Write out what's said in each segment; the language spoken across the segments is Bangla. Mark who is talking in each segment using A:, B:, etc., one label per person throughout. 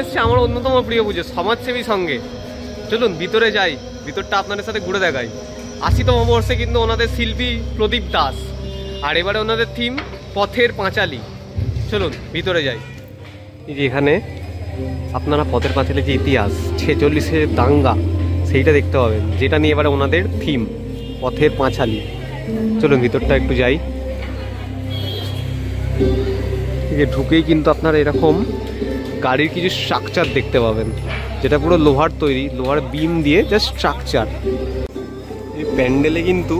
A: এসেছি আমার অন্যতম প্রিয় পুজো সমাজসেবী সঙ্গে। চলুন ভিতরে যাই, ভিতরটা আপনাদের সাথে ঘুরে দেখাই। 80তম বর্ষে কিন্তু ওনাদের শিল্পী প্রদীপ দাস, আর এবারে ওনাদের থিম পথের পাঁচালী। চলুন ভিতরে যাই। এই যে এখানে আপনারা পথের পাঁচালী যে ইতিহাস 46-এর দাঙ্গা সেইটা দেখতে পাবেন, যেটা নিয়ে এবারে ওনাদের থিম পথের পাঁচালী। চলুন ভিতরটা একটু যাই। ঢুকেই কিন্তু আপনারা এরকম গাড়ির কিছু স্ট্রাকচার দেখতে পাবেন, যেটা পুরো লোহার তৈরি, লোহার বিম দিয়ে জাস্ট স্ট্রাকচার। এই প্যান্ডেলে কিন্তু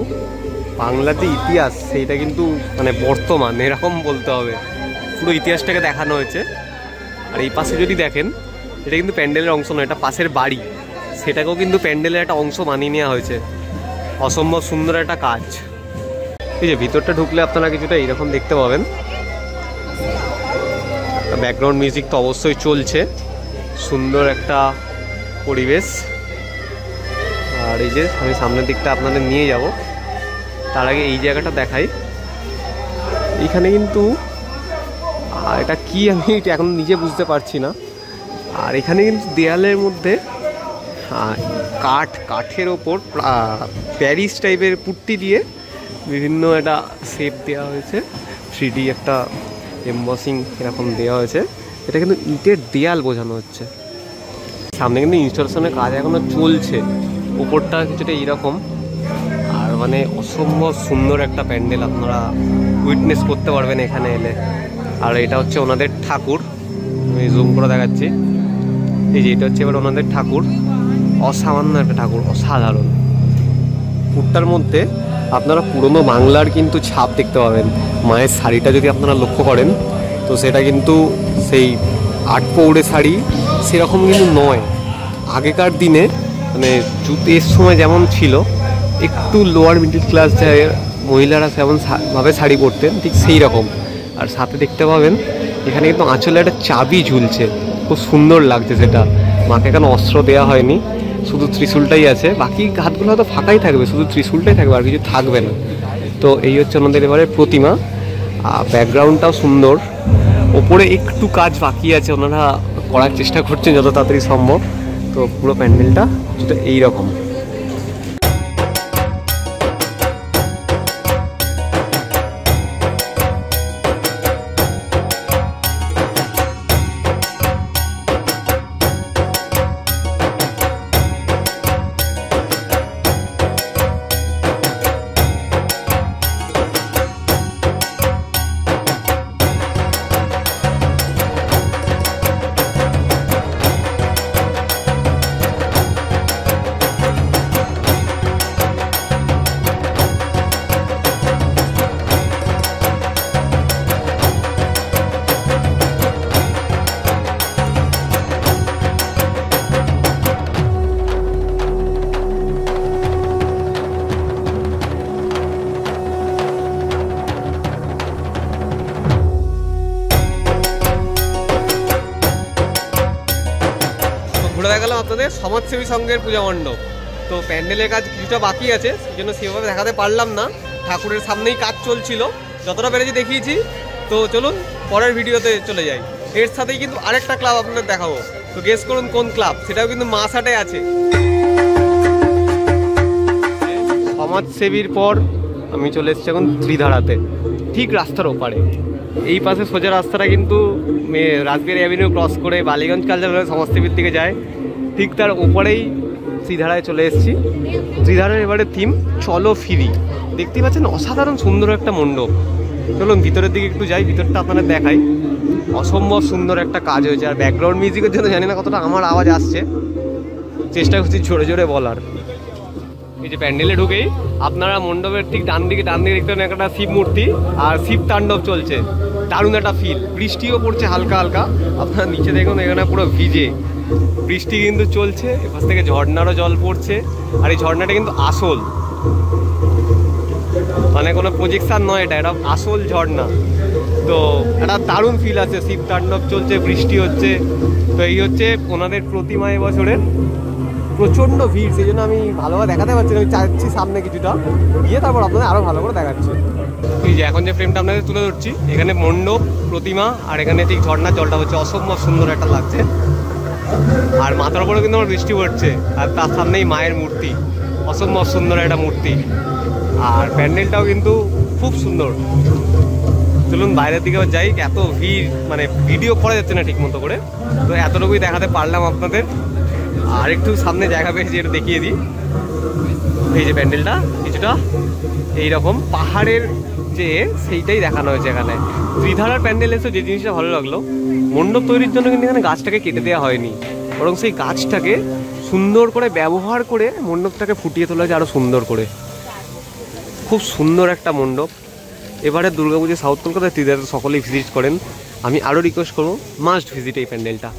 A: বাংলার যে ইতিহাস সেইটা কিন্তু মানে বর্তমান এরকম বলতে হবে, পুরো ইতিহাসটাকে দেখানো হয়েছে। আর এই পাশে যদি দেখেন, এটা কিন্তু প্যান্ডেলের অংশ নয়, এটা পাশের বাড়ি, সেটাকেও কিন্তু প্যান্ডেলের একটা অংশ বানিয়ে নেওয়া হয়েছে। অসম্ভব সুন্দর একটা কাজ। এই যে ভিতরটা ঢুকলে আপনারা কিছুটা এইরকম দেখতে পাবেন। ব্যাকগ্রাউন্ড মিউজিক তো অবশ্যই চলছে, সুন্দর একটা পরিবেশ। আর এই যে আমি সামনের দিকটা আপনাদের নিয়ে যাব, তার আগে এই জায়গাটা দেখাই। এইখানে কিন্তু এটা কি আমি এখন নিজে বুঝতে পারছি না। আর এখানে কিন্তু দেয়ালের মধ্যে কাঠের ওপর প্যারিস টাইপের পুট্টি দিয়ে বিভিন্ন একটা শেপ দেওয়া হয়েছে, 3D একটা এমবসিং এরকম দেওয়া হয়েছে। এটা কিন্তু ইটের দেয়াল বোঝানো হচ্ছে। সামনে কিন্তু ইনস্টলেশনের কাজ এখনো চলছে, উপরটা কিছুটা এইরকম। আর মানে অসম্ভব সুন্দর একটা প্যান্ডেল আপনারা উইটনেস করতে পারবেন এখানে এলে। আর এটা হচ্ছে ওনাদের ঠাকুর, আমি জুম করে দেখাচ্ছি। এই যে এটা হচ্ছে এবার ওনাদের ঠাকুর, অসামান্য একটা ঠাকুর, অসাধারণ। পুটটার মধ্যে আপনারা পুরনো বাংলার কিন্তু ছাপ দেখতে পাবেন। মায়ের শাড়িটা যদি আপনারা লক্ষ্য করেন, তো সেটা কিন্তু সেই আটপৌড়ে শাড়ি সেরকম কিন্তু নয়। আগেকার দিনে মানে যুদ্ধের সময় যেমন ছিল, একটু লোয়ার মিডল ক্লাস মহিলারা যেমনভাবে শাড়ি পরতেন, ঠিক সেই রকম। আর সাথে দেখতে পাবেন এখানে কিন্তু আঁচলে একটা চাবি ঝুলছে, খুব সুন্দর লাগছে সেটা। মাকে এখানে অস্ত্র দেওয়া হয়নি, শুধু ত্রিশূলটাই আছে। বাকি হাতগুলো হয়তো ফাঁকাই থাকবে, শুধু ত্রিশূলটাই থাকবে, আর কিছু থাকবে না। তো এই হচ্ছে আমাদের এবারে প্রতিমা। ব্যাকগ্রাউন্ডটাও সুন্দর। ওপরে একটু কাজ বাকি আছে, ওনারা করার চেষ্টা করছেন যত তাড়াতাড়ি সম্ভব। তো পুরো প্যান্ডেলটা যেটা এইরকম। ঘুরে দেখালাম আপনাদের সমাজসেবী সংঘের পূজা মণ্ডপ। তো প্যান্ডেলের কাজ কিছুটা বাকি আছে, সেই জন্য সেভাবে দেখাতে পারলাম না। ঠাকুরের সামনেই কাজ চলছিল, যতটা পেরেছি দেখিয়েছি। তো চলুন পরের ভিডিওতে চলে যাই। এর সাথেই কিন্তু আরেকটা ক্লাব আপনাদের দেখাবো, তো গেস করুন কোন ক্লাব, সেটাও কিন্তু মাসাটে আছে। সমাজসেবীর পর আমি চলে এসেছি এখন ত্রিধারাতে, ঠিক রাস্তার ওপারে। এই পাশে সোজা রাস্তাটা কিন্তু রাসবিহারী অ্যাভিনিউ ক্রস করে বালিগঞ্জ কালচারাল সমাজসেবীর দিকে যায়, ঠিক তার ওপরেই ত্রিধারায় চলে এসেছি। ত্রিধারার এবারে থিম চলো ফিরি। দেখতেই পাচ্ছেন অসাধারণ সুন্দর একটা মণ্ডপ। চলুন ভিতরের দিকে একটু যাই, ভিতরটা আপনাদের দেখাই। অসম্ভব সুন্দর একটা কাজ হয়েছে। আর ব্যাকগ্রাউন্ড মিউজিকের জন্য জানি না কতটা আমার আওয়াজ আসছে, চেষ্টা করছি জোরে জোরে বলার। এই যে প্যান্ডেলে ঢুকেই আপনারা মণ্ডপের ঠিক ডান দিকে দেখতে পাবেন একটা শিব মূর্তি, আর শিব তাণ্ডব চলছে। দারুণ একটা ফিল। বৃষ্টিও পড়ছে হালকা হালকা, আপনারা নিচে দেখুন এখানে পুরো ভিজে। বৃষ্টি কিন্তু চলছে, এপাশ থেকে ঝর্ণারও জল পড়ছে। আর এই ঝর্ণাটা কিন্তু আসল, মানে কোনো প্রজেকশন নয়, এটা আসল ঝর্ণা। তো একটা দারুণ ফিল আছে। শিব তাণ্ডব চলছে, বৃষ্টি হচ্ছে। তো এই হচ্ছে ওনাদের প্রতিমা এবছরের। প্রচণ্ড ভিড়, সেই জন্য আমি ভালোভাবে দেখাতে পারছি না। আমি চাচ্ছি সামনে কিছুটা গিয়ে তারপর আপনাদের আরও ভালো করে দেখাচ্ছি। এই যে এখন যে ফ্রেমটা আপনাদের তুলে ধরছি, এখানে মণ্ডপ, প্রতিমা, আর এখানে ঠিক ঝর্ণার জলটা হচ্ছে। অসম্ভব সুন্দর একটা লাগছে। আর মাথার উপরে কিন্তু আমার বৃষ্টি পড়ছে, আর তার সামনেই মায়ের মূর্তি, অসম্ভব সুন্দর একটা মূর্তি। আর প্যান্ডেলটাও কিন্তু খুব সুন্দর। চলুন বাইরের দিকে যাই, এত ভিড় মানে ভিডিও করা যাচ্ছে না ঠিক মতো করে, তো এতটুকুই দেখাতে পারলাম আপনাদের। আর একটু সামনে জায়গা পেয়েছি, এটা দেখিয়ে দিই। এই যে প্যান্ডেলটা কিছুটা এইরকম পাহাড়ের যে সেইটাই দেখানো হয়েছে এখানে। ত্রিধারার প্যান্ডেল এসে যে জিনিসটা ভালো লাগলো, মণ্ডপ তৈরির জন্য কিন্তু এখানে গাছটাকে কেটে দেওয়া হয়নি, বরং সেই গাছটাকে সুন্দর করে ব্যবহার করে মণ্ডপটাকে ফুটিয়ে তোলা হয়েছে আরও সুন্দর করে। খুব সুন্দর একটা মণ্ডপ। এবারে দুর্গাপুজো সাউথ কলকাতায় ত্রিধারা সকলেই ভিজিট করেন, আমি আরও রিকোয়েস্ট করবো মাস্ট ভিজিট এই প্যান্ডেলটা।